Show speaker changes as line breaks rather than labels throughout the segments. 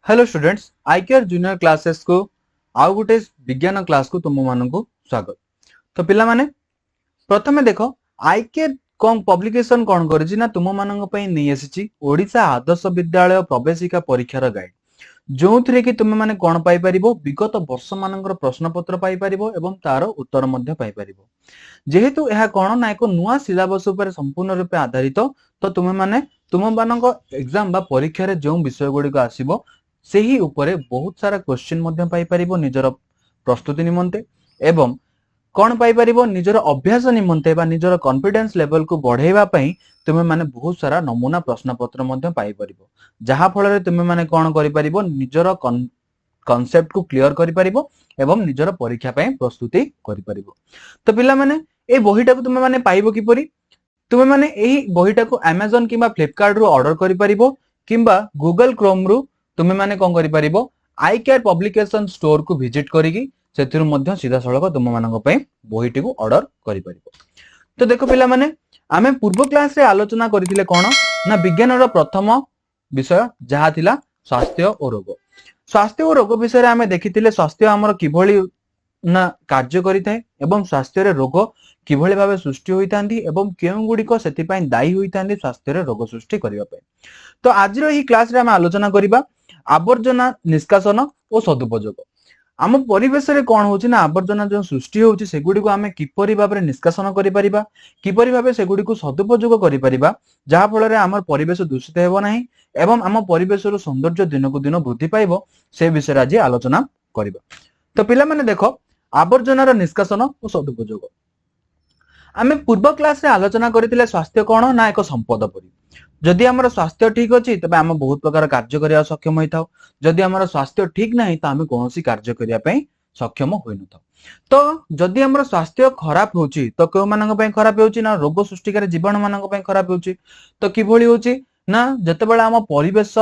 Hello students आईकेआर junior classes को आउ गोटे विज्ञान क्लास को तुम मानक स्वागत। तो पिला माने प्रथमे देखो आईकेआर कौन पब्लिकेशन कौन करिछि ना तुम मानक पई नै आसीछि ओडिशा आदर्श विद्यालय प्रवेशिका परीक्षार गाइड जो थरे कि तुम माने कौन पाई परिबो विगत वर्ष मानकर प्रश्न पत्र पाई परिबो एवं तार उत्तर मध्य पाई परिबो। जेहेतु यह कौन ना एक नुआ सिलेबस उपर संपूर्ण रूपे आधारित तो तुम माने तुम मानक एग्जाम बा परीक्षा रे जो विषय गुडी आसीबो सेही उपरे बहुत सारा क्वेश्चन मध्य पाई परिबो निजर प्रस्तुति निमंते एवं कौन पाई परिबो निजर अभ्यास निमंते बा निजर कॉन्फिडेंस लेवल को बढ़ेवा पई तुमे माने बहुत सारा नमूना प्रश्न पत्र मध्य पाई परिबो जहा फल रे तुमे माने कौन करि परिबो निजर कॉन्सेप्ट को क्लियर करि परिबो एवं निजर परीक्षा पई प्रस्तुति करि परिबो। तो पिला माने ए बहिटा को तुमे माने पाइबो किपरि तुमे माने एही बहिटा को Amazon किबा Flipkart रो ऑर्डर करि परिबो किबा Google Chrome रो तुमे माने कोन करि परिबो आईकेआर पब्लिकेशन स्टोर को विजिट करिकी सेथिरु मध्य सीधा सळक तुम मानक पई बहिटी को ऑर्डर करि परिबो। तो देखो पिला माने आमे पूर्व क्लास रे आलोचना करिथिले कोन ना विज्ञान रो प्रथम विषय जहा थिला स्वास्थ्य और रोग। स्वास्थ्य और रोग विषय रे आमे देखिथिले स्वास्थ्य हमर किभଳି ना कार्य करिथाय एवं स्वास्थ्य रे रोग किभଳି भाबे सृष्टि होइतांती एवं केउ गुडी को सेति पई दायी होइतांती स्वास्थ्य रे रोग सृष्टि करिवा पई। तो आज रो ही क्लास रे आमे आलोचना करिबा आवर्जना निष्कासन और सदुपयोग। आम परिवेश रे कोन होची ना आवर्जना जो सृष्टि होची सेगुडी को आमे किपरि भाबे निष्कासन करि परिबा किपरि भाबे सेगुडी को सदुपयोग करि परिबा जहा फल रे हमर परिवेश दूषित हेबो नाही एवं आम परिवेश रो सौंदर्य दिन को दिन वृद्धि पाइबो से विषय आज आलोचना करिबा। तो पिला माने देखो आवर्जना रो निष्कासन और सदुपयोग आमे पूर्व क्लास रे आलोचना करथिले स्वास्थ्य कोन ना एक संपद परि जदि हमर स्वास्थ्य ठीक अछि तबे हम बहुत प्रकार कार्य करिया सक्षम होइथाउ जदि हमर स्वास्थ्य ठीक नाही त हम कोनोसी कार्य करिया पई सक्षम होइ नथाउ। तो जदि हमर स्वास्थ्य खराब होछि तो केउ मानक पई खराब होछि ना रोग सृष्टिकारी जीवाणु मानक पई खराब होछि। तो किभଳି होछि ना जतेबेला हम परिवेश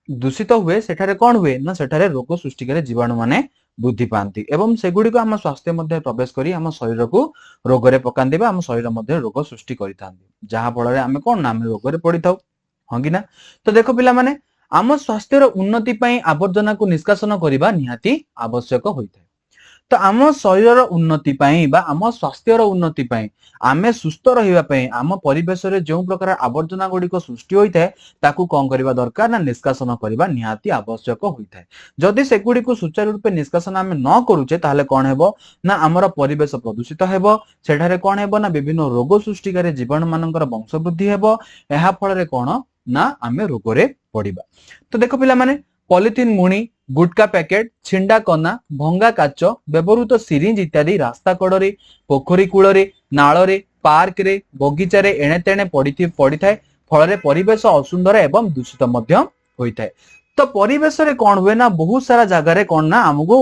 दूषित हुए सेठारे कोन हुए ना सेठारे रोग सृष्टिकारी जीवाणु माने बुद्धि पाती एवं सेगुडी को हम स्वास्थ्य मध्य प्रवेश करी हम शरीर को रोग रे पकांदी बा हम शरीर मध्य रोग सृष्टि करितांदी जहा फल रे हम कोन नाम रोग रे पड़ी थाउ हंगी ना। तो देखो पिला माने हम स्वास्थ्य रो उन्नति पई आवर्जना को निष्कासन करिबा निहाती आवश्यक होइथाय। तो आम शरीर उन्नति पई बा आम स्वास्थ्य रो उन्नति पई आमे सुस्थ रहिबा पई आम परिवेश रे जो प्रकार आवर्जना गुडी को सृष्टि होइथाय ताकू कोन करिबा दरकार ना निष्कासन करिबा निहाती आवश्यक होइथाय। जदि से गुडी को सुचारू रूपे निष्कासन आमे न करूचे ताले कोन हेबो ना हमर परिवेश प्रदूषित हेबो सेठारे कोन हेबो ना विभिन्न रोग सृष्टिकारी जीवाणु मानकर वंश वृद्धि हेबो एहा फल रे कोन ना आमे रोग रे पड़िबा। तो देखो पिला माने पॉलिथिन मुणी गुटका पैकेट छिंडा कना भंगा काच व्यवहृत सिरिंज इत्यादि रास्ता कड़े पोखरी कूଳରେ नाଳରେ पार्क रे बगीचा रे एणे तेणे पड़ी थाए फल रे परिवेश असुंदर एवं दूषित मध्य होइथाए। तो परिवेश रे कोन हुए ना बहुत सारा जगह रे कोन ना हमको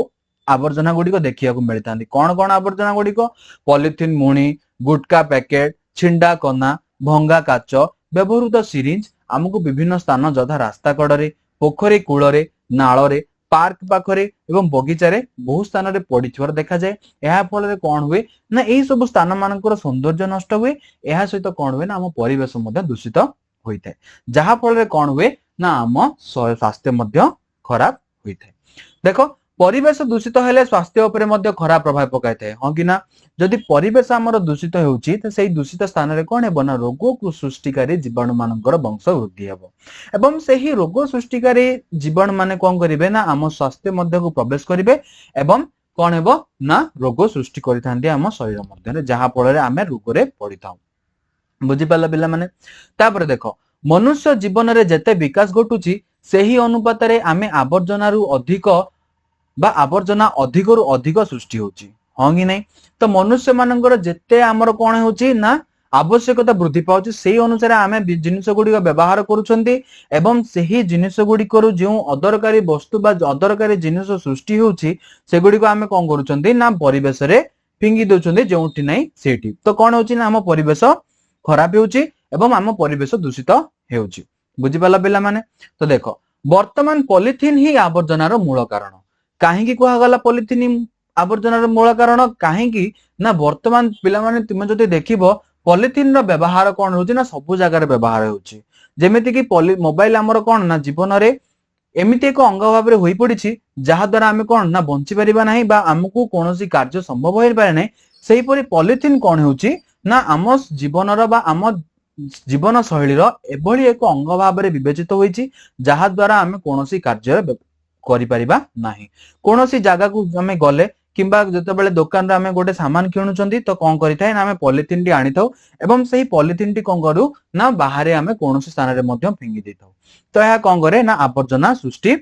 आवर्जना गुडी को देखिया को मिलतांती कोन कोन आवर्जना गुडी को पॉलिथिन मुणी गुटका पैकेट छिंडा कना भंगा काच व्यवहृत सिरिंज हमको विभिन्न स्थान जथा रास्ता कड़े पोखरी कूଳରେ नाଳରେ पार्क पाखरे एवं बगीचा रे बहुत स्थान रे पड़िथिवार देखा जाए एहा फल रे कोन हुए ना एही सब स्थान मानकर सौंदर्य नष्ट हुए एहा सहित कोन हुए ना हम परिवेश मध्य दूषित होइथाय जहा फल रे कोन हुए ना हम स्वास्थ्य मध्य खराब होइथाय। देखो परिवेश दूषित हेले स्वास्थ्य उपरे मध्य खराब प्रभाव पकाय थाए हां कि ना जदि परिवेश हमर दूषित होउची त सेही दूषित स्थान रे कोन हेबो ना रोग को सृष्टिकारी जीवाणु मानकर वंश वृद्धि हेबो एवं सेही रोग सृष्टिकारी जीवाणु माने कोन करिवे ना हम स्वास्थ्य मध्य को प्रवेश करिवे एवं कोन हेबो ना रोग सृष्टि करिथांदी हम शरीर मध्य रे जहा फल रे आमे रोग रे पड़िथाउ बुझि पाला पिला माने। तापर देखो मनुष्य जीवन रे जते विकास घटुची सेही अनुपात रे आमे आवर्जना रु अधिक बा आवर्जना अधिक रु अधिक सृष्टि होची हां कि नहीं। तो मनुष्य मानकर जेते हमर कोन होची ना आवश्यकता वृद्धि पाउची सेही अनुसार आमे जिनिस गुडी व्यवहार करूछंती एवं सेही जिनिस गुडी करू जो अदरकारी वस्तु बा अदरकारी जिनिस सृष्टि होची से गुडी को आमे कोन करूछंती ना परिवेश रे फिंगी दोछंती जोंटी नै सेठी। तो कोन होची ना हम परिवेश खराब होची एवं हम परिवेश दूषित हेउची बुझि पाला पिला माने। तो देखो वर्तमान पॉलिथिन ही आवर्जनार मूल कारण काहेकि कुहा गला पॉलिथिन आवर्जनार मूल कारण काहेकि ना वर्तमान पिला माने तुम जदि देखिबो पॉलिथिन रो व्यवहार कोन होची ना सब जगह रे व्यवहार होची जेमिति कि मोबाइल हमर कोन ना जीवन रे एमिति एक अंग भाव में होई पड़ी जहा द्वारा आमे कोन ना बंची परिबा नाही बा हमकु कोनोसी कार्य संभव होई पारे नाही सेही परि पॉलिथिन कोन होउची ना आम जीवनर बा आम जीवन शैलीर एभली एक अंग भाव में विवेचित होईची जहा द्वारा आमे कोनोसी कार्य करि परिबा नाही कोनोसी जागा को आमे गले किंबा जतबेले दुकान रे आमे गोटे सामान किणुचंती तो कोन करिथाय ना आमे पॉलिथिन टी आनी थाउ एवं सही पॉलिथिन टी कोन करू ना बाहरे आमे कोनोसी स्थान रे मध्य फिंगी देथाउ तो यह कोन करे ना आवर्जना सृष्टि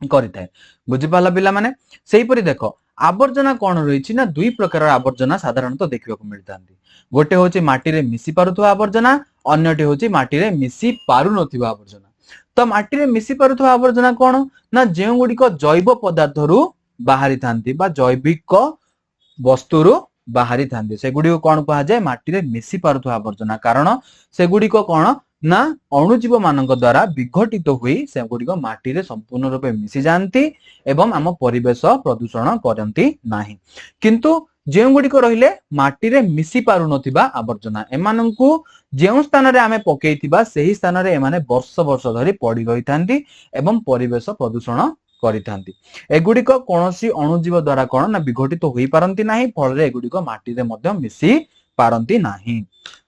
करिथाय बुझि पाला पिला माने सेही परि देखो आवर्जना कोन रहिछि ना दुई प्रकार आवर्जना साधारणतः देखिबाकू मिलतांती गोटे होछि माटी रे मिसी पारुथवा आवर्जना अन्यटी होछि माटी रे मिसी पारु नथिबा आवर्जना तो माटी रे मिसी पारुथवा आवर्जना कोन ना जेउ गुडी को जैव पदार्थरु बाहरी थांती बा जैविक वस्तुरु बाहरी थांती सेगुडी को कोन कहा जाय माटी रे मिसी पारुथवा आवर्जना कारण सेगुडी को कोन ना अणुजीव मानक द्वारा विघटित हुई सेगुडी को माटी रे संपूर्ण रूपे मिसी जानती एवं आम परिवेश प्रदूषण करंती नाही किंतु जेउ गुडी को रहिले माटी रे मिसी पारु नथिबा आवर्जना एमानंकु जेउ स्थान रे आमे पकेइथिबा सेही स्थान रे एमाने वर्ष वर्ष धरि पड़ी रही थांती एवं परिवेश प्रदूषण करिथांती एगुडी को कोनोसी अणुजीव द्वारा कोन ना विघटित होई पारंती नाही फल रे एगुडी को माटी रे मध्य मिसी पारंती नाही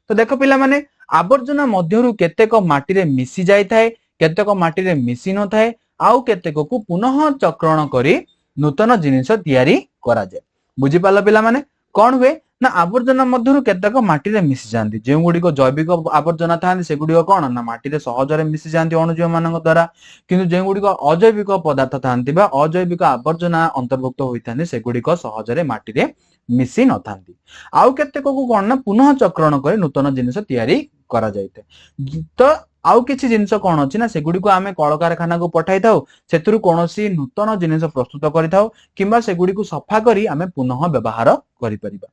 तो देखो पिला माने आवर्जना मध्यरु केतेक माटी रे मिसी जाय थाए केतेक माटी रे मिसी न थाए आउ केतेक को पुनः चक्रण करी नूतन जिनिस तयारी करा जाय बुझी पाला पिला माने कोन हुए ना आवर्जना मध्यरु केतेक माटी रे मिसी जांती जे गुडी को जैविक आवर्जना थांती से गुडी को कोन ना माटी रे सहज रे मिसी जांती अणुजीव मानक द्वारा किंतु जे गुडी को अजैविक पदार्थ थांती बा अजैविक आवर्जना अंतर्भुक्त होई थांती से गुडी को सहज रे माटी रे मिसी न थांती आउ केतेक को कोन ना पुनः चक्रण करी नूतन जिनिस तयारी करा जायते तो आउ किछि जिनिस कोन अछि ना सेगुडी को आमे कल कारखाना को पठाई थाउ सेतुरु कोनोसी नूतन जिनिस प्रस्तुत करि थाउ किंबा सेगुडी को सफा करी आमे पुनः व्यवहार करि परिबा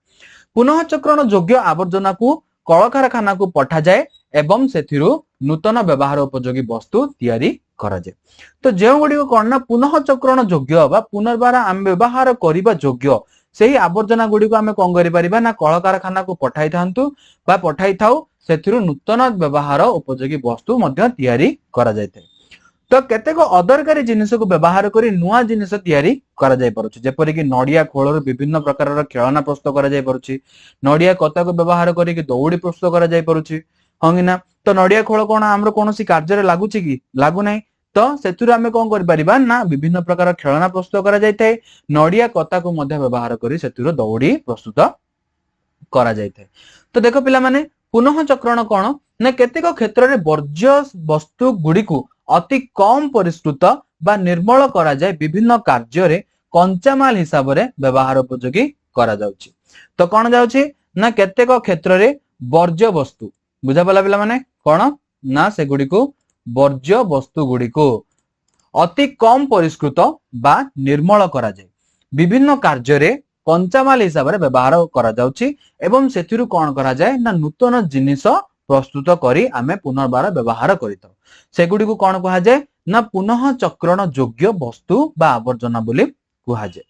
पुनः चक्रण योग्य आवर्जना को कल कारखाना को पठा जाए एवं सेथिरु नूतन व्यवहार उपयोगी वस्तु तयारी करा जाए तो जेउ गुडी को कोन ना पुनः चक्रण योग्य बा पुनर्बार आमे व्यवहार करिबा योग्य सेही आवर्जना गुडी को आमे कोन करि परिबा ना कल कारखाना को पठाई थांतु बा पठाई थाउ सेथिरु नूतन व्यवहार उपयोगी वस्तु मध्य तयारी करा जायते तो केतेक अदरकारी जिनिस को व्यवहार करी नुआ जिनिस तयारी करा जाय परुछि जेपरि कि नडिया खोलर विभिन्न प्रकार खेलना प्रस्तुत करा जाय परुछि नडिया कता को व्यवहार करी कि दौड़ी प्रस्तुत करा जाय परुछि हंगिना तो नडिया खोल कोन हमरो कोनोसी कार्य रे लागुछि कि लागु नै तो सेतुरु आमे कोन करि परिबा ना विभिन्न प्रकार खेलना प्रस्तुत करा जायते नडिया कता को मध्य व्यवहार करी सेतुरु दौड़ी प्रस्तुत करा जायते तो देखो पिला माने पुनः चक्रण कोन ना केतेक क्षेत्र रे वर्ज्य वस्तु गुडी को अति कम परिष्कृत बा निर्मल करा जाय विभिन्न कार्य रे कंचामाल हिसाब रे व्यवहार उपयोगी करा जाउछि तो कोन जाउछि ना केतेक क्षेत्र रे वर्ज्य वस्तु बुझा पला पिला माने कोन ना से गुडी को वर्ज्य वस्तु गुडी को अति कम परिष्कृत बा निर्मल करा जाय विभिन्न कार्य रे कंचामाल हिसाब रे व्यवहार करा जाउछि एवं सेथिरु कोन करा जाय ना नूतन जिनिस प्रस्तुत करी आमे पुनर्बार व्यवहार करितो सेगुडी को कोन कहा जाय ना पुनः चक्रण योग्य वस्तु बा आवर्जना बोली कहा जाय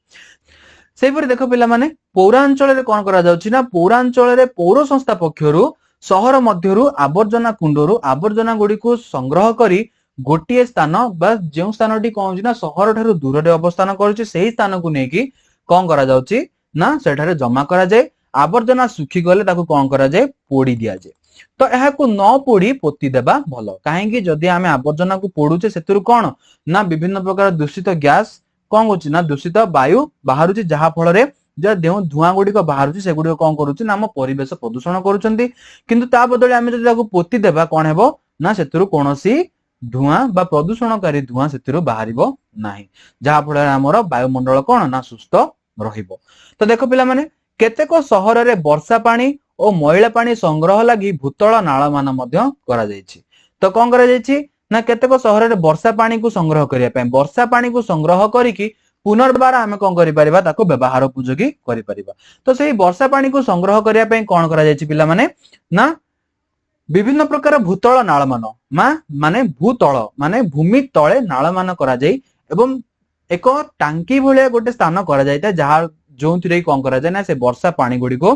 सेपरि देखो पिला माने पौरांचल रे कोन करा जाउछि ना पौरांचल रे पौर संस्था पक्षरु सहर मध्यरु आवर्जना कुंडरु आवर्जना गुडी को संग्रह करी गोटिए स्थान बा जेउ स्थानटी कोन छि ना सहर ठारु दूर रे अवस्थान करूछि सेही स्थान को नेकी कोन करा जाउछि ना सेठारे जमा करा जाय आवर्जना सुखी गले ताको कोन करा जाय पोडी दिया जाय तो यह को न पोड़ी पोती देबा भलो कहीं जदि आमे आवर्जना को पोडुचे सेतुरु कोन ना विभिन्न प्रकार दूषित गैस कोन होछि ना दूषित वायु बाहरुछि जहा फल रे जे देउ धुआं गुडी को बाहरुछि से गुडी को कोन करूछि ना हम परिवेश प्रदूषण करूछंती किंतु ता बदले आमे जदि ताको पोती देबा कोन हेबो ना सेतुरु कोनोसी धुआं बा प्रदूषणकारी धुआं सेतुरु बाहरिबो नाही जहा फल रे हमर वायुमंडल कोन ना सुस्थ रहिबो तो देखो पिला माने केतेक सहर रे वर्षा पानी और मैला पानी संग्रह लगी भूतल नाल मान मध्य करा जायछि तो कोन करा जायछि ना केतेक सहर रे वर्षा पानी को संग्रह करिया पय वर्षा पानी को संग्रह करिकि पुनर्बार आमे कोन करि परिबा ताको व्यवहार उपयोगी करि परिबा तो सेही वर्षा पानी को संग्रह करिया पय कोन करा जायछि पिला माने ना विभिन्न प्रकार भूतल नाल मान माने भूतल माने भूमि तळे नाल मान करा जाय एवं एक टांकी भलिया गोटे स्थान करा जायता जहा जोंथिरे कोन करा जाय ना से वर्षा पानी गुडी को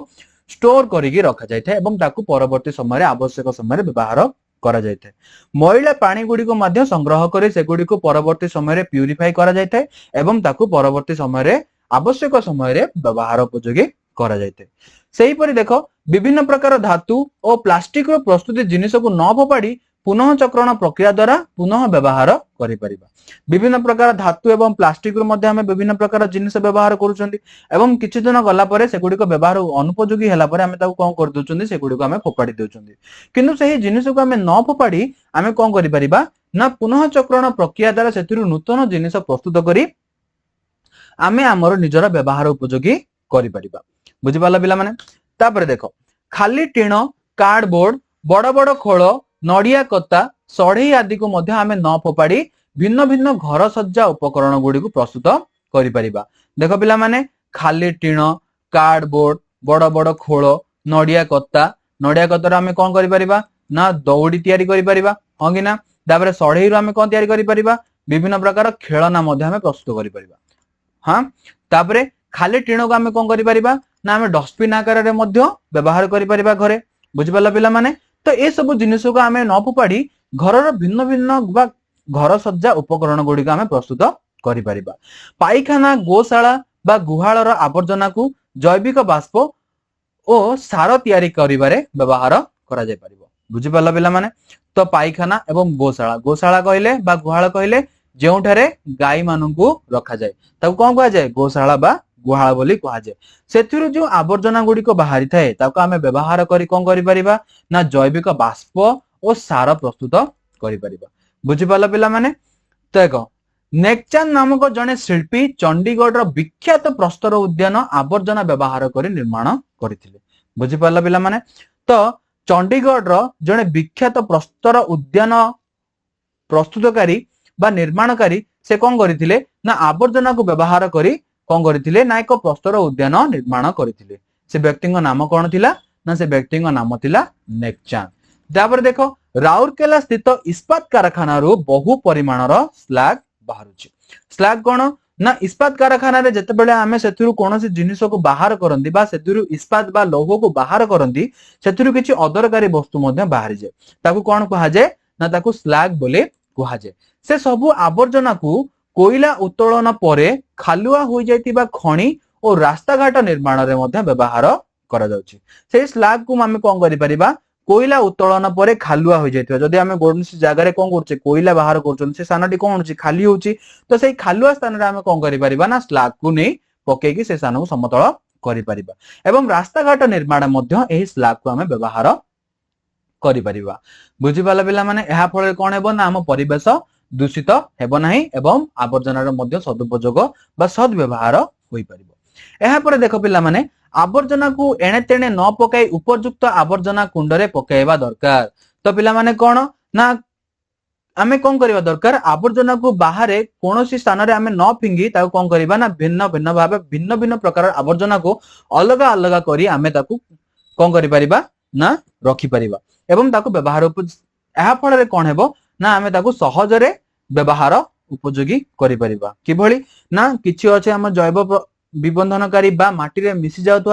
स्टोर करिकि रखा जाय था एवं ताकू परवर्ती समय रे आवश्यक समय रे व्यवहार करा जायते मैला पानी गुडी को माध्य संग्रह करी से गुडी को परवर्ती समय रे प्यूरिफाई करा जायते एवं ताकू परवर्ती समय रे आवश्यक समय रे व्यवहार उपयोगी करा जायते सेही परि देखो विभिन्न प्रकार धातु और प्लास्टिक रो प्रस्तुति जिनिस को न फोपाड़ी पुनः चक्रण प्रक्रिया द्वारा पुनः व्यवहार करि परिबा विभिन्न प्रकार धातु एवं प्लास्टिक रो मध्ये हमें विभिन्न प्रकार जिनिस व्यवहार करूछंती एवं किछि दिन गला परे से गुडी को व्यवहार अनुपयोगी हला परे हमें ताको कोन कर दोछंती से गुडी को हमें फोपाड़ी दोछंती किंतु सही जिनिस को हमें न फोपाड़ी हमें कोन करि परिबा ना पुनः चक्रण प्रक्रिया द्वारा सेतिरु नूतन जिनिस प्रस्तुत करी आमे हमर निजरा व्यवहार उपयोगी करि परिबा बुझि पाला पिला माने तापर देखो खाली टीण कार्डबोर्ड बड़ बड़ खोल नड़िया कता सढ़ई आदि को मध्य आमे न फोपाड़ी भिन्न भिन्न घर सज्जा उपकरण गुडी को प्रस्तुत करि परिबा देखो पिला माने खाली टीण कार्डबोर्ड बड़ बड़ खोल नड़िया कतार आमे कोन करि परिबा ना दौड़ी तयारी करि परिबा हां कि ना तापर सढ़ई रो आमे कोन तयारी करि परिबा विभिन्न प्रकार खेलना मध्य आमे प्रस्तुत करि परिबा हां तापर खाली टीण को आमे कोन करि परिबा ना आमे डस्टबिन आकार रे मध्य व्यवहार करि परिबा घरे बुझि पाला पिला माने तो ए सब जिनिस को आमे न फोपाड़ी घरर भिन्न भिन्न बा घर सज्जा उपकरण गुडी को आमे प्रस्तुत करि परिबा पाइखाना गोशाला बा गुहालर आवर्जना को जैविक बाष्प ओ सार तयारी करिबारे व्यवहार करा जाय परिबो बुझि पाला पिला माने तो पाइखाना एवं गोशाला कहले बा गुहाल कहले जेउठारे गाय माननकु रखा जाय ताको कोन कहआ जाय गोशाला बा गुहाल बोली कहा जाय सेथिरु जो आवर्जना गुडी को बाहरी थाए ताको आमे व्यवहार करी कोन करि परिबा ना जैविक बाष्प ओ सार प्रस्तुत करि परिबा बुझि पाला पिला माने तो देखो नेकचांद नामक जने शिल्पी चंडीगढ़ रो विख्यात प्रस्तर उद्यान आवर्जना व्यवहार करी निर्माण करथिले बुझि पाला पिला माने तो चंडीगढ़ रो जने विख्यात प्रस्तर उद्यान प्रस्तुतकारी बा निर्माणकारी से कोन करथिले ना आवर्जना को व्यवहार करी कोन करथिले ना एक प्रस्तर उद्यान निर्माण करथिले से व्यक्ति नाम कोन थिला ना से व्यक्ति नाम थिला नेकचांद तापर देखो राउरकेला स्थित इस्पात कारखाना रो बहु परिमाणर स्लैग बाहरुची स्लैग कोन ना इस्पात कारखाना रे जते बेले आमे सेथिरु कोनोसी जिनिस को बाहर करंदी बा सेथिरु इस्पात बा लौह को बाहर करंदी सेथिरु किछि अदरकारी वस्तु मध्ये बाहरी जाय ताकू कोन कहा जाय ना ताकू स्लैग बोले कहा जाय से सबु आवर्जना को कोयला उत्तोलन परे खालुआ हो जायतिबा खणी और रास्ता घाट निर्माण रे मध्ये व्यवहार करा जाउची से स्लैग को आमे कोन करि परिबा कोयला उत्तोलन परे खालुआ हो जायतिबा जदी आमे कोनसी जागा रे कोन करछे कोयला बाहर करछन से सानटी कोन होची खाली होची तो सेही खालुआ स्थान रे आमे कोन करि परिबा ना स्लैग को नै पके कि से सानो समतल करि परिबा एवं रास्ता घाट निर्माण मध्ये एही स्लैग को आमे व्यवहार करि परिबा बुझि पाला पिला माने एहा फळे कोन हेबो ना हम परिवेश दूषित हेबो नाही एवं आवर्जनार मध्य सदुपयोग बा सद्व्यवहार होई परिबो एहा परे देखो पिला माने आवर्जना को एणे तेणे न पकाई उपयुक्त आवर्जना कुंडरे पकाइबा दरकार तो पिला माने कोन ना आमे कोन करबा दरकार आवर्जना को बाहरे कोनोसी स्थान रे आमे न फिंगी ताको कोन करबा ना भिन्न भिन्न भाबे भिन्न भिन्न प्रकार आवर्जना को अलग अलग करी आमे ताको कोन करि परिबा ना रखी परिबा एवं ताको व्यवहार एहा फळे रे कोन हेबो ना आमे ताको सहज रे व्यवहार उपयोगी करि परिबा किभली ना किछि अछि हम जैव विबंधनकारी बा माटी रे मिसि जाउतो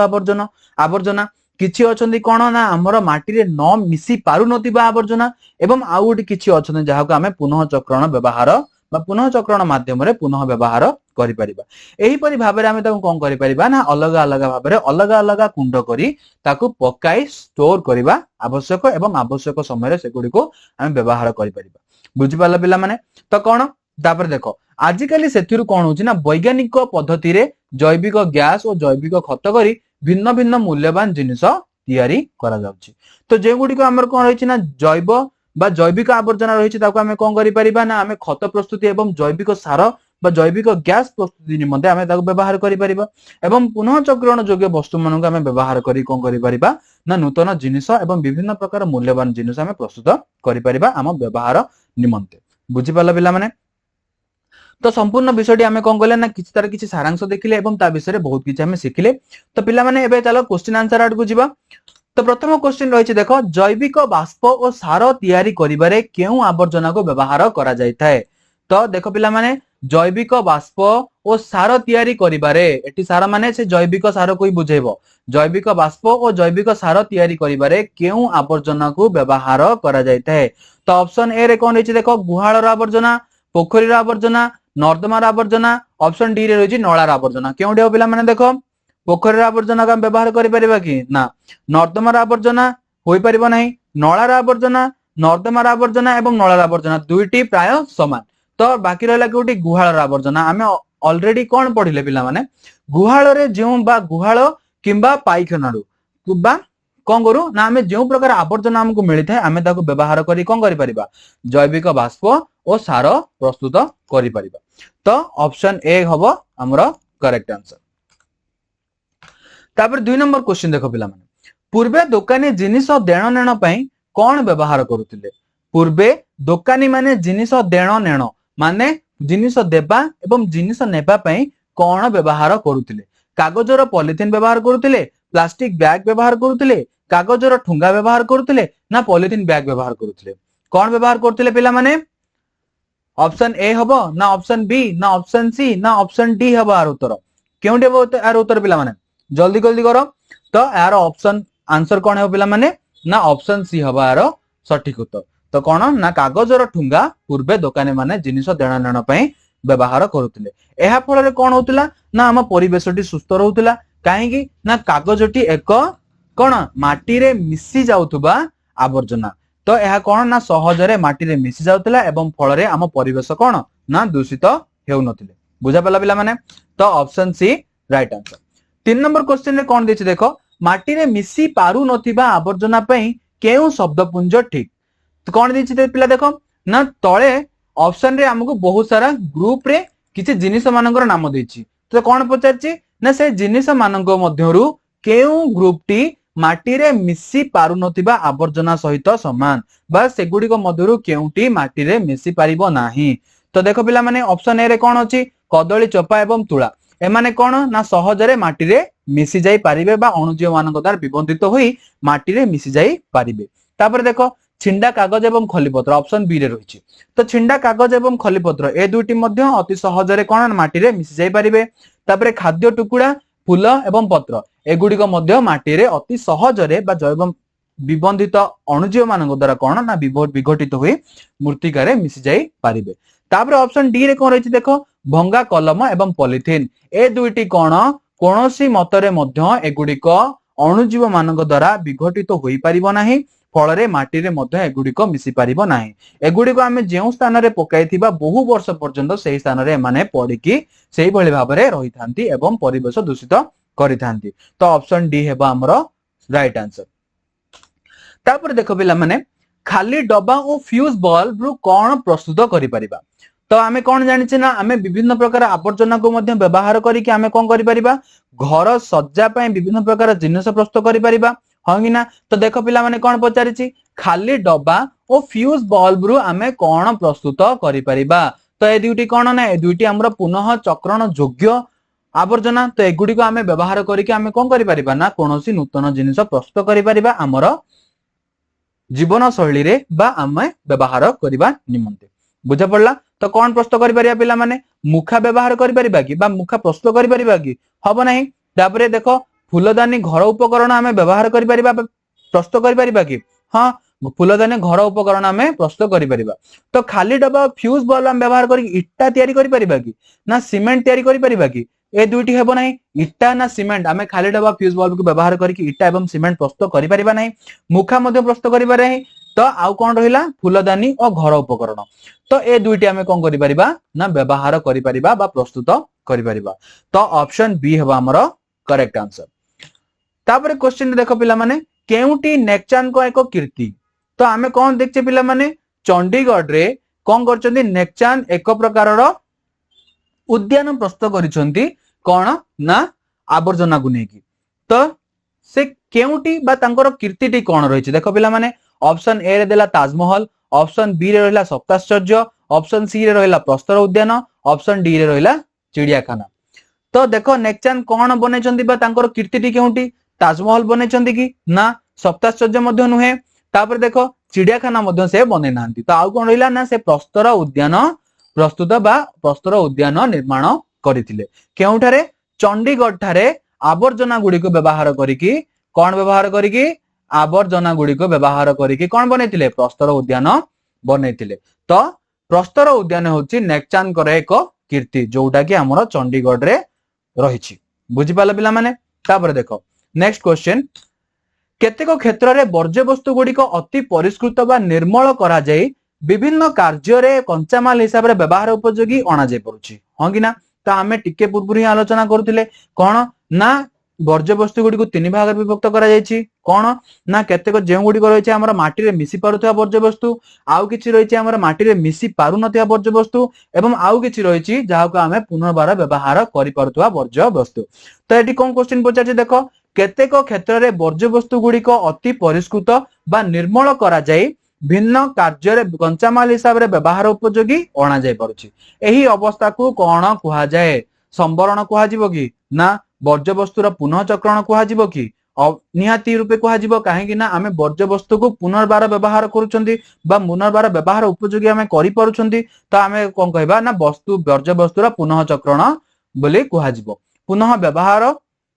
आवर्जना किछि अछंदी कोन ना हमर माटी रे न मिसि पारु नतिबा आवर्जना एवं आउट किछि अछंदी जहा को हमें पुनः चक्रण व्यवहार बा पुनः चक्रण माध्यम रे पुनः व्यवहार करि परिबा एही परि भाबरे हमें ताको कोन करि परिबा ना अलग अलग भाबरे अलग अलग कुंड करी ताको पकाई स्टोर करिबा आवश्यक एवं आवश्यक समय रे सेगुडी को हमें व्यवहार करि परिबा बुझि पाला पिला माने तो कोन तापर देखो आजिकाली सेथिरु कोन होची ना वैज्ञानिक पद्धति रे जैविक गैस और जैविक खत करी भिन्न भिन्न मूल्यवान जिनिस तयारी करा जाउची तो जे गुडी को हमर कोन रहिची ना जैव बा जैविक आवर्जना रहिची ताको हमें कोन करि परिबा ना हमें खत प्रस्तुति एवं जैविक सार बा जैविक गैस प्रस्तुति निमंते हमें ताको व्यवहार करि परिबा एवं पुनः चक्रण योग्य वस्तु मानन को हमें व्यवहार करी कोन करि परिबा ना नूतन जिनिस एवं विभिन्न प्रकार मूल्यवान जिनिस हमें प्रस्तुत करि परिबा हम व्यवहार निमंते बुझि पाला पिला माने तो संपूर्ण विषयटी आमे कोन कहले ना किछि तार किछि सारांश देखिले एवं ता विषय रे बहुत किछि हमें सिखिले तो पिला माने एबे चलो क्वेश्चन आंसर आड को जिबा तो प्रथम क्वेश्चन रहिछि देखो जैविक बाष्प और सार तयारी करिबारे केउ आवर्जना को व्यवहार करा जाय थाए तो देखो पिला माने जैविक बाष्प ଓ ସାର ତିଆରି କରିବାରେ ଏଠି ସାର ମାନେ ସେ ଜୈବିକ ସାର को बुझेबो जैविक बाष्प और जैविक सार तैयारी करिबारे केउ आवर्जना को व्यवहार करा जायते तो ऑप्शन ए रे कोन रहिछि देखो गुहाळर आवर्जना पोखरीर आवर्जना नर्दमार आवर्जना ऑप्शन डी रे रहिछि नळार आवर्जना केउडी हो पिला माने देखो पोखरीर आवर्जना का व्यवहार करि परिबा कि ना नर्दमार आवर्जना होई परिबो नाही नळार आवर्जना नर्दमार आवर्जना एवं नळार आवर्जना दुईटी प्राय समान तो बाकी रहला कोठी गुहाळर आवर्जना आमे ऑलरेडी कोन पढिले पिला माने गुहाळ रे जेउ बा गुहाळ किंबा पाइखानारू बा कौन करू ना आमे जो प्रकार आवर्जना हमको मिली थाए आमे ताको व्यवहार करी कौन करि परिबा जैविक बाष्प और सार प्रस्तुत करि परिबा तो ऑप्शन ए हबो हमरो करेक्ट आंसर तापर 2 नंबर क्वेश्चन देखो पिला माने पूर्वे दुकानी जिनिस देण नेण पई कोन व्यवहार करूतिले पूर्वे दुकानी माने जिनिस देण नेण माने जिनिस देबा एवं जिनिस नेबा पई कोन व्यवहार करूतिले कागजर पॉलिथिन व्यवहार करूतिले प्लास्टिक बैग व्यवहार करूतिले कागजर ठुंगा व्यवहार करूतिले ना पॉलिथिन बैग व्यवहार करूतिले कोन व्यवहार करथिले पिला माने ऑप्शन ए हबो ना ऑप्शन बी ना ऑप्शन सी ना ऑप्शन डी हबो आर उत्तर केउंटे हबो आर उत्तर पिला माने जल्दी जल्दी करो तो यार ऑप्शन आंसर कोन है पिला माने ना ऑप्शन सी हबो आर सठिक उत्तर तो कोन ना कागजर ठुंगा पूर्वे दुकानी माने जिनिस देना नेना पई व्यवहार करूतिले एहा फल रे कोन होतिला ना हम परिवेशटी सुस्थ रहउतिला काहेकि ना कागजटी एक कोन माटी रे मिसी जाउतबा आवर्जना तो यह कौन ना सहजरे माटी रे मिसी जाउतला एवं फल रे आम परिवेश कौन ना दूषित हेउ नथिले बुझा पला पिला माने तो option C right answer 3 number question रे कौन देछि देखो माटी रे मिसी पारु नथिबा आवर्जना पई केउ शब्दपुंज ठीक तो कौन देछि पिला देखो ना तळे ऑप्शन रे हमको बहुत सारा ग्रुप रे किछि जिनिस मानकर नाम देछि तो कौन पचारछि ना से जिनिस मानक मध्यरु केउ ग्रुप टी माटी रे मिसी पारु नथिबा आवर्जना सहित समान बा सेगुडी को मध्यरु केउटी माटी रे मिसी पारिबो नाही तो देखो पिला माने ऑप्शन ए रे कोन अछि कदली चोपा एवं तुळा एमाने कोन ना सहजरे माटी रे मिसी जाई पारिबे बा अणुजीव मानक द्वारा विबंधित होई माटी रे मिसी जाई पारिबे तापर देखो छिंडा कागज एवं खलीपत्र ऑप्शन बी रे रहिछि तो छिंडा कागज एवं खलीपत्र ए दुईटी मध्य अति सहजरे कोन माटी रे मिसी जाई पारिबे तापर खाद्य टुकुड़ा फूल एवं पत्र एगुडी को मध्य माटी रे अति सहजरे बा जैव विबंधित अणुजीव मानक द्वारा कोन ना विघटित होई मूर्तिका रे मिसी जाई पारिबे तापर ऑप्शन डी रे कोन रहिछि देखो भंगा कलम एवं पॉलिथिन ए दुईटी कोन कोनोसी मतरे मध्य एगुडी को अणुजीव मानक द्वारा विघटित होई पारिबो नाही फल रे माटी रे मध्य एगुडी को मिसी पारिबो नाही एगुडी को आमे जेउ स्थान रे पकाइथिबा बहु वर्ष पर्यंत सेही स्थान रे माने पडिकी सेही भली भाबरे रहिथांती एवं परिवेश दूषित करिथांती तो ऑप्शन डी हेबा हमरो राइट आंसर तापर देखो पिला माने खाली डब्बा और फ्यूज बल्ब रु कोन प्रस्तुत करि परिबा तो आमे कोन जानि छी ना आमे विभिन्न प्रकार आवर्जना को मध्य व्यवहार करी कि आमे कोन करि परिबा घर सज्जा पय विभिन्न प्रकार जिनिस प्रस्तुत करि परिबा हंगी ना तो देखो पिला माने कोन पचारि छी खाली डब्बा और फ्यूज बल्ब रु आमे कोन प्रस्तुत करि परिबा तो ए दुईटी कोन ना ए दुईटी हमरो पुनः चक्रण योग्य आवर्जना तो एगुडी को आमे व्यवहार करी कि आमे कोन करि परिबा ना कोनोसी नूतन जिनिस प्रस्तुत करि परिबा हमरो जीवन शैली रे बा आमे व्यवहार करिबा निमंते बुझा पड़ला तो कौन प्रस्तुत करि परिबा पिला माने मुखा व्यवहार करि परिबा कि बा मुखा प्रस्तुत करि परिबा कि हबो नाही तापरे देखो फूलदानी घर उपकरण आमे व्यवहार करि परिबा प्रस्तुत करि परिबा कि हां फूलदानी घर उपकरण आमे प्रस्तुत करि परिबा तो खाली डब्बा फ्यूज बल्ब आमे व्यवहार करि इट्टा तयारी करि परिबा कि ना सीमेंट तयारी करि परिबा कि ए दुईटी हेबो नाही इट्टा ना सीमेंट आमे खाली डब्बा फ्यूज बल्ब को व्यवहार करि इट्टा एवं सीमेंट प्रस्तुत करि परिबा नाही मुखा मध्ये प्रस्तुत करि पारे नाही तो आउ कोन रहिला फूलदानी और घर उपकरण तो ए दुईटी आमे कोन करि परिबा ना व्यवहार करि परिबा बा प्रस्तुत करि परिबा तो ऑप्शन बी हेबा हमरो करेक्ट आंसर तापर क्वेश्चन देखो पिला माने केउटी नेकचान को एको कीर्ति तो आमे कोन देखचे पिला माने चंडीगढ़ रे कोन करचंदी नेकचान एक प्रकारर उद्यान प्रस्तुत करिसंती कोन ना आवर्जना को नेकी तो से केउटी बा तांकर कीर्तिटी कोन रहिछि देखो पिला माने ऑप्शन ए रे देला ताजमहल ऑप्शन बी रे रहिला सप्ताश्चर्य ऑप्शन सी रे रहिला प्रस्तर उद्यान ऑप्शन डी रे रहिला चिड़ियाखाना तो देखो नेकचान कोन बनेचंदी बा तांकर कीर्तिटी केउटी ताजमहल बनेचंदी कि ना सप्ताश्चर्य मध्य नुहे तापर देखो चिड़ियाखाना मध्य से बने नांती तो आउ कोन रहिला ना से प्रस्तर उद्यान प्रस्तुत बा प्रस्तर उद्यान निर्माण କରିଥିଲେ केउठारे चंडीगढ़ ठारे आवर्जना गुडी को व्यवहार करिकी कोन व्यवहार करिकी आवर्जना गुडी को व्यवहार करिकी कोन बनेथिले प्रस्तर उद्यान बनेथिले तो प्रस्तर उद्यान होची नेकचांद करे एक कीर्ति जोटा कि हमर चंडीगढ़ रे रहिछि बुझि पाले पिला माने तापर देखो नेक्स्ट क्वेश्चन केतेक क्षेत्र रे वर्ज्य वस्तु गुडी को अति परिष्कृत बा निर्मल करा जाई विभिन्न कार्य रे कंचामाल हिसाब रे व्यवहार उपयोगी अणा जाई परुछि हां कि ना तो आमे टिके पूर्व ही आलोचना करूथिले कोन ना वर्ज्य वस्तु गुडी को तीन भाग रे विभक्त करा जायछि कोन ना केतेक जे गुडी को रहिछि हमर माटी रे मिसी पारुथवा वर्ज्य वस्तु आउ किछि रहिछि हमर माटी रे मिसी पारु नथिया वर्ज्य वस्तु एवं आउ किछि रहिछि जाहा को आमे पुनर्बार व्यवहार करि पारुथवा वर्ज्य वस्तु तो एटी कोन क्वेश्चन पचाछि देखो केतेक क्षेत्र रे वर्ज्य वस्तु गुडी को अति परिष्कृत बा निर्मल करा जाई भिन्न कार्य रे कंचामाल हिसाब रे व्यवहार उपयोगी अणा जाय परुछि एही अवस्था को कोन कुहा जाय संवरण कुहा जिवो कि ना वर्ज्य वस्तुर पुनः चक्रण कुहा जिवो कि निहाती रूपे कुहा जिवो काहे कि ना आमे वर्ज्य वस्तु को पुनर्बार व्यवहार करूछंती बा पुनर्बार व्यवहार उपयोगी आमे करि परुछंती तो आमे कोन कहबा ना वस्तु वर्ज्य वस्तुर पुनः चक्रण बोली कुहा जिवो पुनः व्यवहार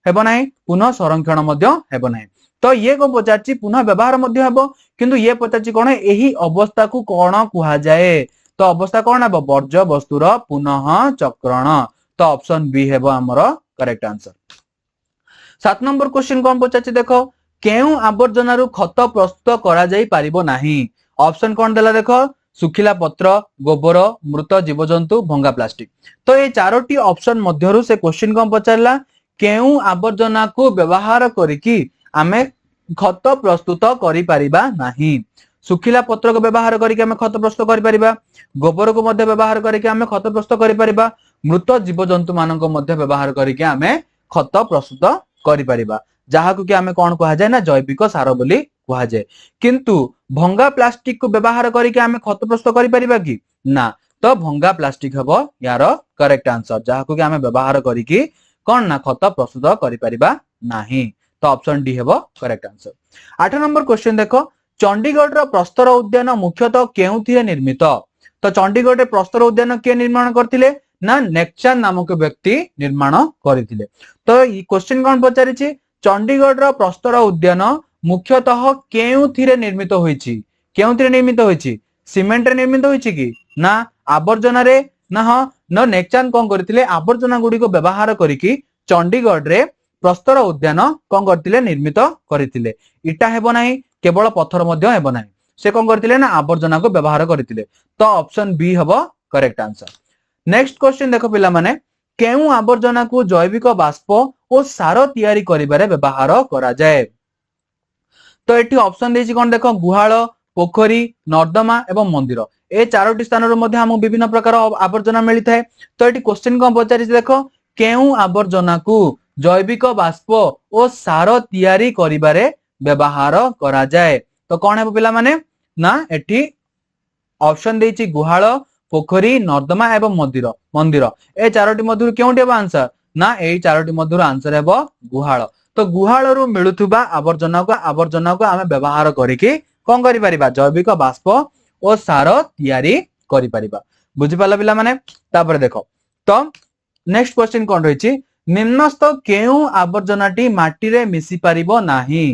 हेबो नाही पुनः संरक्षण मध्य हेबो नाही तो ये को पचारची पुनः व्यवहार मध्य हेबो किंतु ये पचारची कोन एही अवस्था को कोन कुहा जाय तो अवस्था कोन हेबो वर्ज्य वस्तुर पुनः चक्रण तो ऑप्शन बी हेबो हमर करेक्ट आंसर 7 नंबर क्वेश्चन कोन पचारची देखो केउ आवर्जना रु खत प्रस्तुत करा जाई पारिबो नाही ऑप्शन कोन देला देखो सुखिला पत्र गोबर मृत जीवजंतु भंगा प्लास्टिक तो ये चारोटी ऑप्शन मध्यरु से क्वेश्चन कोन पचारला केउ आवर्जना को व्यवहार करिकी आमे खत प्रस्तुत करि परिबा नाही सुखिला पत्र को व्यवहार करिके आमे खत प्रस्तुत करि परिबा गोबर को मध्य व्यवहार करिके आमे खत प्रस्तुत करि परिबा मृत जीवजंतु मानक मध्य व्यवहार करिके आमे खत प्रस्तुत करि परिबा जहा को कि आमे कोन कहा जाय ना जैविक सार बोली कहा जाय किंतु भंगा प्लास्टिक को व्यवहार करिके आमे खत प्रस्तुत करि परिबा कि ना तो भंगा प्लास्टिक हबो यार करेक्ट आंसर जहा को कि आमे व्यवहार करिके कोन ना खत प्रस्तुत करि परिबा नाही तो ऑप्शन डी हेबो करेक्ट आंसर 8 नंबर क्वेश्चन देखो चंडीगढ़ रो प्रस्तर उद्यान मुख्यतः केउथिरे निर्मित तो चंडीगढ़ रे प्रस्तर उद्यान के निर्माण करथिले ना नेकचांद नामक व्यक्ति निर्माण करथिले तो ई क्वेश्चन कोन पचारिछि चंडीगढ़ रो प्रस्तर उद्यान मुख्यतः केउथिरे निर्मित होईछि सीमेंट रे निर्मित होईछि कि ना आवर्जना रे ना न नेकचांद कोन करथिले आवर्जना गुडी को व्यवहार करिकी चंडीगढ़ रे प्रस्तर उद्यान कोन करथिले निर्मित करथिले इटा हेबो नाही केवल पत्थर मध्य हेबो नाही से कोन करथिले ना आवर्जना को व्यवहार करथिले तो ऑप्शन बी हेबो करेक्ट आंसर नेक्स्ट क्वेश्चन देखो पिला माने केउ आवर्जना को जैविक बाष्प और सार तयारी करिबारे व्यवहार करा जाय तो एठी ऑप्शन देछि कोन देखो गुहाळ पोखरी नर्दमा एवं मंदिर ए चारोटी स्थान रो मध्ये हम विभिन्न प्रकार आवर्जना मिली थाए तो एठी क्वेश्चन कोन पचारिछि देखो केउ आवर्जना को जैविक बाष्प और सार तयारी करिबारे व्यवहार करा जाय तो कोन हेबो पिला माने ना एठी ऑप्शन देछि गुहाळ पोखरी नर्दमा एवं मंदिर ए चारोटी मधुर केउटी हेबो आंसर ना ए चारोटी मधुर आंसर हेबो गुहाळ तो गुहाळ रु मिलुथुबा आवर्जना को आमे व्यवहार करिके कोन करि परिबा जैविक बाष्प और सार तयारी करि परिबा बुझि पाला पिला माने तापर देखो तो नेक्स्ट क्वेश्चन कोन रहिछि निम्नस्थ केउ आवर्जनाटी माटी रे मिसी परिबो नाही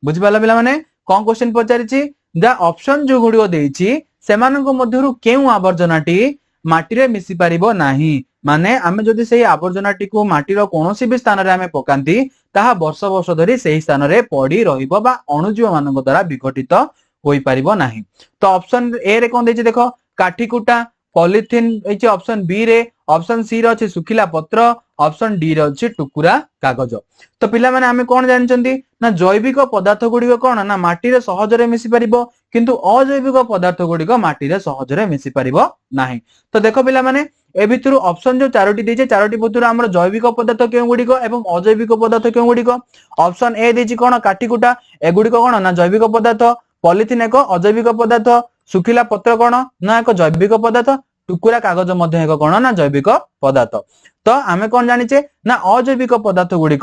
बुझि पाला पिला माने कोन क्वेश्चन पचारिछि जा ऑप्शन जो गुडियो देछि सेमानक मध्यरु केउ आवर्जनाटी माटी रे मिसी परिबो नाही माने आमे जदि सेही आवर्जनाटी को माटीर कोनोसी भी स्थान रे आमे पकांती ताहा वर्ष वर्ष धरि सेही स्थान रे पड़ी रहिबो बा अणुजीव मानक द्वारा विघटित होई परिबो नाही तो ऑप्शन ए रे कोन देछि देखो काठी कुटा पॉलिथिन एछि ऑप्शन बी रे ऑप्शन सी रे अछि सुखिला पत्र ऑप्शन डी रे अछि टुकुरा कागज तो पिला माने आमे कोन जानचंती ना जैविक पदार्थ गुडी कोन ना माटी रे सहज रे मिसी परिबो किंतु अजैविक पदार्थ गुडी माटी रे सहज रे मिसी परिबो नाही तो देखो पिला माने ए भितरु ऑप्शन जो चारोटी देजे चारोटी भितरु हमर जैविक पदार्थ केउ गुडी एवं अजैविक पदार्थ केउ गुडी ऑप्शन ए देछि कोन काटीकुटा ए गुडी कोन ना जैविक पदार्थ पॉलिथिन एक अजैविक पदार्थ सुखिला पत्र कोन ना एक जैविक पदार्थ टुकुरा कागज मध्य एक कोन ना जैविक पदार्थ तो आमे कोन जानिचे ना अजैविक पदार्थ गुडी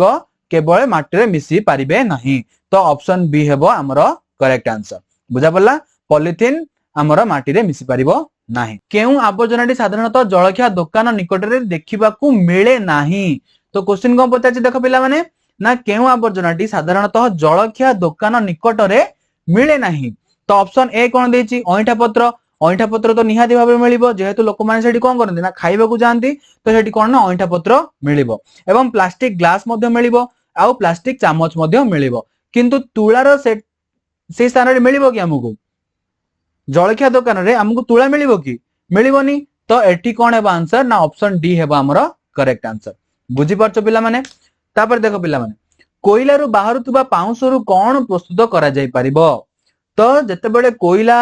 केवल माटी रे मिसी पारिबे नाही तो ऑप्शन बी हेबो हमर करेक्ट आंसर बुझा पड़ला पॉलिथिन हमर माटी रे मिसी पारिबो ନାହିଁ। केउ आवर्जनाटी साधारणतः जलखिया दुकान निकट रे देखिबाकू मिले नाही। तो क्वेश्चन कोन पचाछि देखो पिला माने ना केउ आवर्जनाटी साधारणतः जलखिया दुकान निकट रे मिले नाही। तो ऑप्शन ए कोन देछि ऑइठा पत्र। ऑइठा पत्र तो निहाती भाबे मिलिबो जेहेतु लोक माने सेठी कोन करନ୍ତି ना खाइबा को जांती तो सेठी कोन ना ऑइठा पत्र मिलिबो एवं प्लास्टिक ग्लास मध्ये मिलिबो आउ प्लास्टिक चामच मध्ये मिलिबो किंतु तुलार से स्थान रे मिलिबो कि हमकु जलखिया दुकान रे हमकु तुला मिलिबो कि मिलिबोनी। तो एठी कोन हेबा आंसर ना ऑप्शन डी हेबा हमरो करेक्ट आंसर। बुझी परछो पिला माने तापर देखो पिला माने कोइला रु बाहरुतबा पाउंस रु कोन प्रस्तुत करा जाय परिबो। तो जते बेले कोइला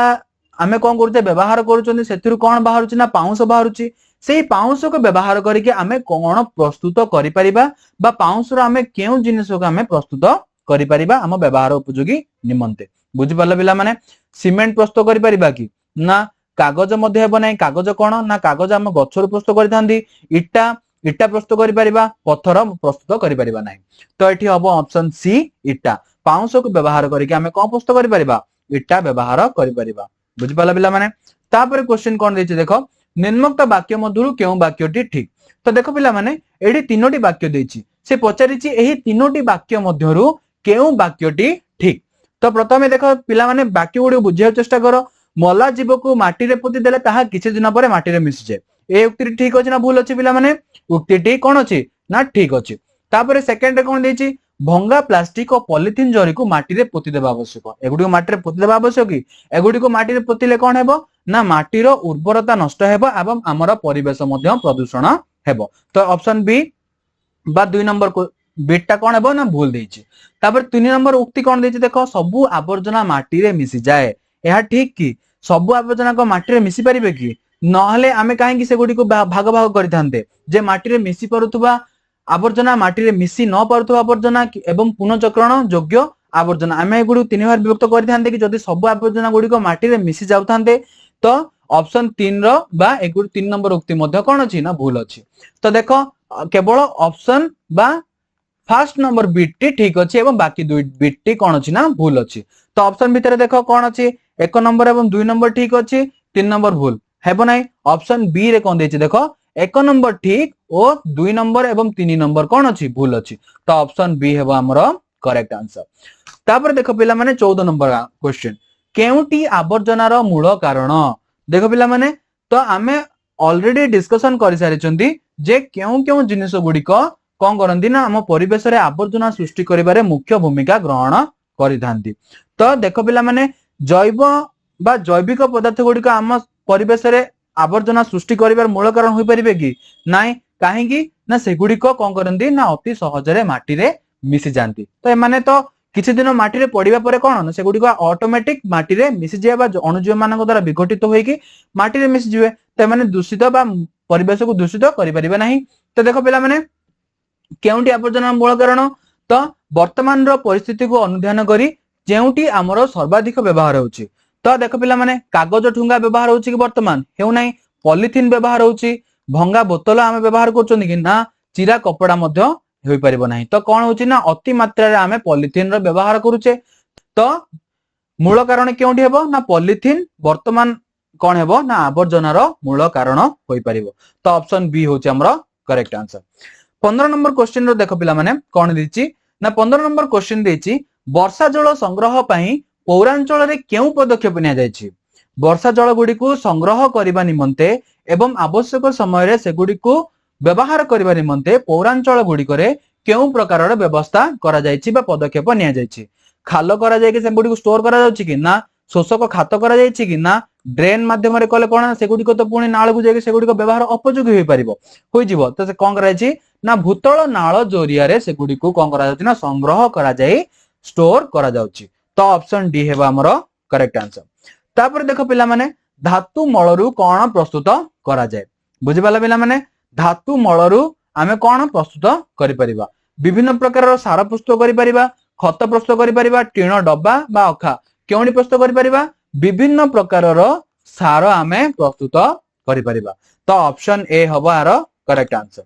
आमे कोन करते व्यवहार करूचोनी सेथिरु कोन बाहरुची ना पाउंस बाहरुची सेही पाउंस को व्यवहार करिके आमे कोन प्रस्तुत करि परिबा बा पाउंस रो आमे केउ जिनिस को आमे प्रस्तुत करि परिबा हम व्यवहार उपयोगी निमंते। बुझी परला पिला माने सीमेंट प्रस्तुत करि परिबा कि ना कागज मध्ये हेबो नै कागज कोन ना कागज हम गछरु प्रस्तुत करिथांदी इटा इटा प्रस्तुत करि परिबा पत्थर प्रस्तुत करि परिबा नै। तो एठी हबो ऑप्शन सी इटा पाउंस को व्यवहार करिके आमे कोन प्रस्तुत करि परिबा इटा व्यवहार करि परिबा। बुझी पाला पिला माने तापर क्वेश्चन कोन देछि देखो निम्नोक्त वाक्य मधुरु केउ वाक्यटी ठीक। तो देखो पिला माने एडी तीनोटी वाक्य देछि से पचारिछि एही तीनोटी वाक्य मध्यरु केउ वाक्यटी ठीक। तो प्रथमे देखो पिला माने वाक्य गुडी बुझिया चेष्टा करो मला जीव को माटी रे पोति देले ताहा किछि दिन परे माटी रे मिसि जाय ए उक्ति ठीक अछि ना भूल अछि पिला माने उक्तिटी कोन अछि ना ठीक अछि। तापर सेकंड रे कोन देछि भंगा प्लास्टिक और पॉलिथिन जरी को माटी रे पोति देबा आवश्यक एगुडी को माटी रे पोति देबा आवश्यक कि एगुडी को माटी रे पोतिले कोन हेबो ना माटीर उर्वरता नष्ट हेबो एवं हमर परिवेश मध्ये प्रदूषण हेबो। तो ऑप्शन बी बा 2 नंबर को बीटा कोन हेबो ना भूल देछि। तापर 3 नंबर उक्ति कोन देछि देखो सबु आवर्जना माटी रे मिसि जाय एहा ठीक कि सबु आवर्जना को माटी रे मिसि परिबे कि नहले आमे काहे कि सेगुडी को भाग भाग करिथांते जे माटी रे मिसि परुतबा आवर्जना माटी रे मिसि न परुतबा आवर्जना एवं पुनर्चक्रण योग्य आवर्जना आमे एगुडी तीन बार विभक्त करिथांते कि जदि सबु आवर्जना गुडी को माटी रे मिसि जाउथांते तो ऑप्शन 3 रो बा एगुडी 3 नंबर उक्ति मध्ये कोन अछि ना भूल अछि। तो देखो केवल ऑप्शन बा फर्स्ट नंबर बिट टी ठीक अछि एवं बाकी दुई बिट टी कोन अछि ना भूल अछि। तो ऑप्शन भितर देखो कोन अछि 1 नंबर एवं 2 नंबर ठीक अछि 3 नंबर भूल हेबो नै। ऑप्शन बी रे कोन देछि देखो 1 नंबर ठीक और 2 नंबर एवं 3 नंबर कोन अछि भूल अछि। तो ऑप्शन बी हेबो हमरो करेक्ट आंसर। तापर देखो पिला माने 14 नंबर क्वेश्चन केउटी आवर्जनार मूल कारण देखो पिला माने तो आमे ऑलरेडी डिस्कशन करि सारि चंदी जे केउ केउ जिनिस गुडी को कोन करंदी ना हम परिवेश रे आवर्जना सृष्टि करिबारे मुख्य भूमिका ग्रहण करिथांती। तो देखो पिला माने जैव बा जैविक पदार्थ गुडी को हम परिवेश रे आवर्जना सृष्टि करिबार मूल कारण होई परिबे कि नाइ काहे कि ना सेगुडी को कोन करंदी ना अति सहज रे माटी रे मिसि जानती। तो ए माने तो किछि दिन माटी रे पडिबा परे कोन ना सेगुडी को ऑटोमेटिक माटी रे मिसि जेबा अणुजीव मानक द्वारा विघटित होई कि माटी रे मिसि जिवे ते माने दूषित बा परिवेश को दूषित करि परिबे नाही। तो देखो पिला माने केउटी आवर्जना मूल कारण तो वर्तमान रो परिस्थिति को अनुध्यान करी जेउटी हमरो सर्वाधिक व्यवहार होउची। तो देखो पिला माने कागज ठुंगा व्यवहार होउची कि वर्तमान हेउ नाही पॉलिथिन व्यवहार होउची भंगा बोतल आमे व्यवहार करचोनी कि ना चिरा कपड़ा मध्ये होई परिबो नाही। तो कोन होउची ना अति मात्रा रे आमे पॉलिथिन रो व्यवहार करूचे। तो मूल कारण केउटी हेबो ना पॉलिथिन वर्तमान कोन हेबो ना आवर्जनार मूल कारण होई परिबो। तो ऑप्शन बी होउची हमरो करेक्ट आंसर। 15 नंबर क्वेश्चन रो देखो पिला माने कोन दिछि ना 15 नंबर क्वेश्चन देछि वर्षा जल संग्रह पई पौरांचल रे केउ पदक्षेप निया जायछि। वर्षा जल गुडी को संग्रह करिबा निमंते एवं आवश्यक समय रे सेगुडी को व्यवहार करिबा निमंते पौरांचल गुडी करे केउ प्रकार रो व्यवस्था करा जायछि बा पदक्षेप निया जायछि। खाल करा जाय कि सेगुडी को स्टोर करा जाउछि कि ना शोषक खात करा जायछि कि ना ड्रेन माध्यम रे कले कोन सेगुडी को तो पुणी नाळ को जाय कि सेगुडी को व्यवहार उपयोगी होई परिबो होई जिवो। तो से कोन करा जायछि ना भूतल नाळ जोरिया रे सेगुडी को कोन करा जाउछि ना संग्रह करा जाय स्टोर करा जाउछि। तो ऑप्शन डी हेबा हमरो करेक्ट आंसर। तापर देखो पिला माने धातु मळरू कोन प्रस्तुत करा जाय बुझि पाला पिला माने धातु मळरू आमे कोन प्रस्तुत करि परिबा विभिन्न प्रकार रो सार प्रस्तुत करि परिबा खत प्रस्तुत करि परिबा टीण डब्बा बा अखा केउनी प्रस्तुत करि परिबा विभिन्न प्रकार रो सार आमे प्रस्तुत करि परिबा। तो ऑप्शन ए हबो आरो करेक्ट आंसर।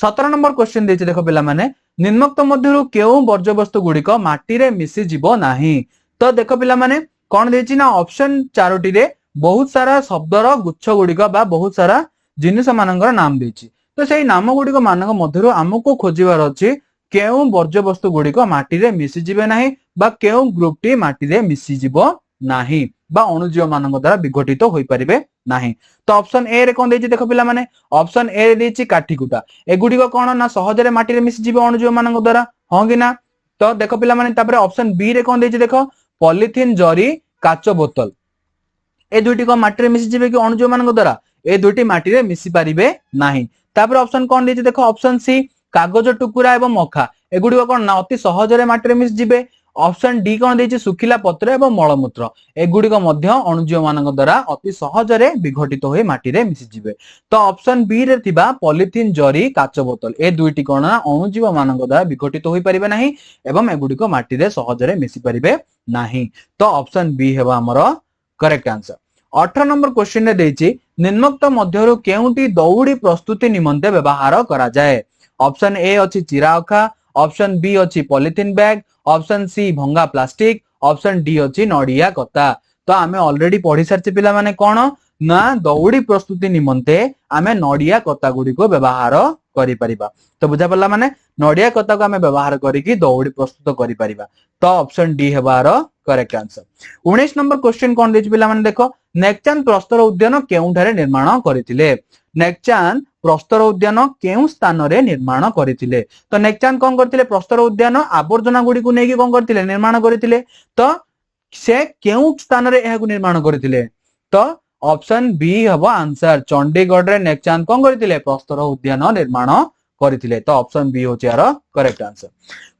17 नंबर क्वेश्चन देछि देखो पिला माने निम्नोक्त मध्यरु केउ वर्ज्य वस्तु गुडी को माटी रे मिसि जिवो नाही। तो देखो पिला माने कोन देछि ना ऑप्शन चारोटी रे बहुत सारा शब्दर गुच्छ गुड़िक बा बहुत सारा जिनिस मानकर नाम देछि तो सेही नाम गुड़िक मानक मध्यरु हमको खोजिबार अछि केउ वर्ज्य वस्तु गुड़िक माटी रे मिसि जिवे नाही बा केउ ग्रुप टी माटी रे मिसि जिवो नाही बा अणुजीव मानक द्वारा विघटित होई परिबे नाही तो ऑप्शन ए रे कोन देछि देखो पिला माने ऑप्शन ए रे देछि काठीकुटा एगुडी को कोन ना सहज रे माटी रे मिसि जिवो अणुजीव मानक द्वारा हो कि ना तो देखो पिला माने तापरे ऑप्शन बी रे कोन देछि देखो पॉलिथीन जरी काच बोतल ए दुईटी को माटी रे मिसि जिवे कि अणुजीव मानक द्वारा ए दुईटी माटी रे मिसि परिबे नाही तापरे ऑप्शन कोन देछि देखो ऑप्शन सी कागज टुकुरा एवं मखा एगुडी को कोन ना अति सहज रे माटी रे मिसि जिवे ऑप्शन डी कोन देछि सुखिला पत्र एवं मलमूत्र एगुडी को मध्य अणुजीव मानक द्वारा अति सहज रे विघटित होई माटी रे मिसि जिवे तो ऑप्शन बी रे थिबा पॉलिथीन जरी काच बोतल ए दुईटी कोन ना अणुजीव मानक द्वारा विघटित होई परिबे नाही एवं एगुडी को माटी रे सहज रे मिसि परिबे नाही तो ऑप्शन बी हेबा हमर करेक्ट आंसर 18 नंबर क्वेश्चन रे देछि निम्नोक्त मध्यरु केउटी दौड़ी प्रस्तुति निमंते व्यवहार करा जाय ऑप्शन ए अछि चिरा अखा ऑप्शन बी अछि पॉलिथीन बैग ऑप्शन सी भंगा प्लास्टिक ऑप्शन डी अछि नडिया कता तो आमे ऑलरेडी पढ़ी सारछि पिला माने कोन ना दौड़ी प्रस्तुति निमंते आमे नडिया कता गुडी को व्यवहार करि परिबा तो बुझा पड़ला माने नडिया कता को आमे व्यवहार करिकि दौड़ी प्रस्तुत करि परिबा तो ऑप्शन डी हेबार करेक्ट आंसर 19 नंबर क्वेश्चन कोन देछि पिला माने देखो नेकचांद प्रस्तर उद्यान केउठारे निर्माण करथिले नेकचांद प्रस्तर उद्यान केउ स्थान रे निर्माण करथिले तो नेकचांद कोन करथिले प्रस्तर उद्यान आवर्जना गुडी को नेकी कोन करथिले निर्माण करथिले तो से केउ स्थान रे एहा को निर्माण करथिले तो ऑप्शन बी हबो आंसर चंडीगढ़ रे नेकचांद कोन करथिले प्रस्तर उद्यान निर्माण करथिले तो ऑप्शन बी होची यार करेक्ट आंसर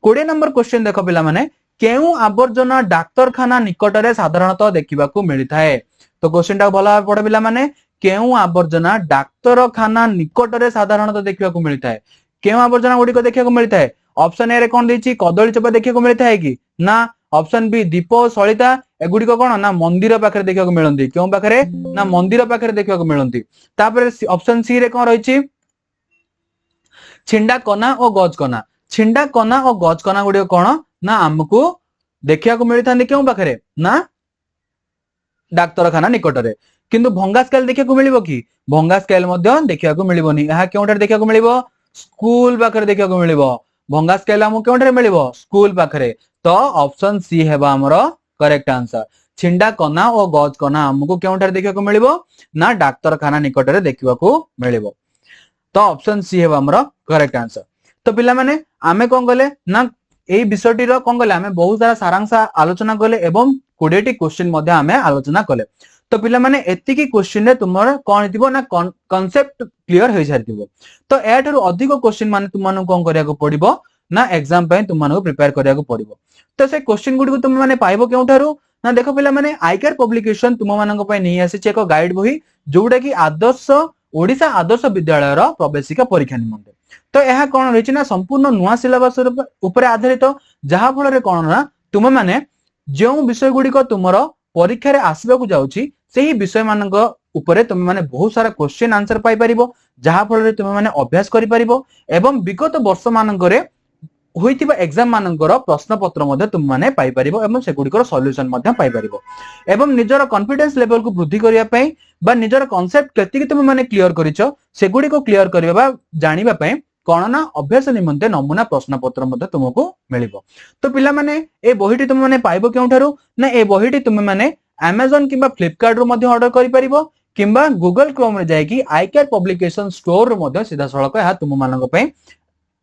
20 नंबर क्वेश्चन देखो पिला माने केउ आवर्जना डाक्तरखाना निकट रे साधारणतः देखिबाकू मिलिथाए तो क्वेश्चन टा भला पड़े पिला माने केउ आवर्जना डाक्तरखाना निकट रे साधारणतः देखिबाकू मिलिथाए केउ आवर्जना गुडी को देखिबाकू मिलिथाए ऑप्शन ए रे कोन देछि कदली चोपा देखिबाकू मिलिथाए कि ना ऑप्शन बी दीप सलिता एगुडी को कोन ना मंदिर पाखरे देखिबाकू मिलंती केउ पाखरे ना मंदिर पाखरे देखिबाकू मिलंती तापर ऑप्शन सी रे कोन रहिछि छिंडा कना और गज कना छिंडा कना और गज कना गुडी कोन ना हमकू देखिबाकू मिलिथांती केउ पाखरे ना डाक्तरखाना निकट रे किंतु भंगा स्केल देखिबाकू मिलिबो कि भंगा स्केल मध्ये देखिबाकू मिलिबोनी एहा केउठार देखिबाकू मिलिबो स्कूल पाखरे देखिबाकू मिलिबो भंगा स्केल हमकू केउठार मिलिबो स्कूल पाखरे तो ऑप्शन सी हेबा हमर करेक्ट आंसर छिंडा कना और गज कना हमकू केउठार देखिबाकू मिलिबो ना डाक्तरखाना निकट रे देखिबाकू मिलिबो तो ऑप्शन सी हेबा हमर करेक्ट आंसर तो पिला माने आमे कोन गले ना एई विषयटी रो कोन गले आमे बहुत सारा सारांश आलोचना गले एवं 20 टी क्वेश्चन मध्ये आमे आलोचना कले तो पिला माने एतिकी क्वेश्चन रे तुमर कोन हितिबो ना कांसेप्ट क्लियर होई सारथिबो तो एठारु अधिक क्वेश्चन माने तुमन कोन करिया को पड़िबो ना एग्जाम पे तुमन को प्रिपेयर करिया को पड़िबो तो से क्वेश्चन गुडी को तुम माने पाइबो केउठारु ना देखो पिला माने आईकेआर पब्लिकेशन तुम मानन को पय नै आसी एको गाइड बही जोडा की आदर्श ओडिसा आदर्श विद्यालय रो प्रवेशिका परीक्षा निमंते तो यह कौन रही ना संपूर्ण नुआ सिलेबस ऊपर आधारित जहा फल कौन ना तुम माने जो विषय गुड़िक तुमर परीक्षा रे आसबाकू जाउछि सेही विषय मानक ऊपर तुम माने बहुत सारा क्वेश्चन आंसर पाई परिबो जहा फल रे तुम माने अभ्यास करि परिबो एवं विगत वर्ष मानक रे होइतिबा एग्जाम मानकर प्रश्न पत्र मध्ये तुम माने पाई परिबो एवं से गुड़िकर सॉल्यूशन मध्ये पाई परिबो एवं निजर कॉन्फिडेंस लेवल को वृद्धि करिया पई बा निजर कांसेप्ट केतिक तुम माने क्लियर करिचो से गुड़िको क्लियर करबा जानिबा पई कोन ना अभ्यास निमंते नमूना प्रश्न पत्र मध्ये तुमको मिलिबो तो पिला माने ए बहिटी तुम माने पाइबो केउठारु ना ए बहिटी तुम माने Amazon किबा Flipkart रो मध्ये ऑर्डर करि परिबो किबा Google Chrome रे जाय कि आईकेआर पब्लिकेशन स्टोर रो मध्ये सीधा सळक या तुम मानक पई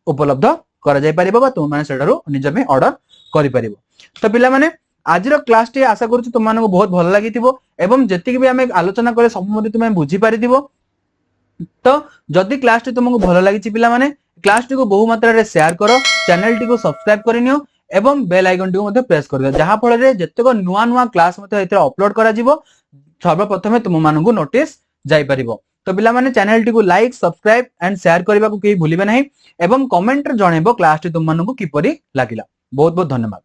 उपलब्ध करा जाय परिबो बा तुम माने सेडारो निज में ऑर्डर करि परिबो तो पिला माने आज रो क्लास टी आशा करू तुम मानक बहुत भल लागिथिबो एवं जति भी हमें आलोचना करे सब मध्ये तुम बुझी पारिथिबो तो जदि क्लास टी तुमको भल लागिछि पिला माने क्लास टी को बहु मात्रा रे शेयर करो चैनल टी को सब्सक्राइब करिनियो एवं बेल आइकन टी को मध्ये प्रेस कर दियो जहा फल रे जत्तेक नुवा नुवा क्लास मध्ये एते अपलोड करा जिवो सर्वप्रथमे तुम मानकु नोटिस जाई परिबो तो पिला माने चैनल टी को लाइक सब्सक्राइब एंड शेयर करबा को केही भूलिबे नाही एवं कमेंट रे जणेबो क्लास टी तुम मानकु किपरि लागिला बहुत बहुत धन्यवाद।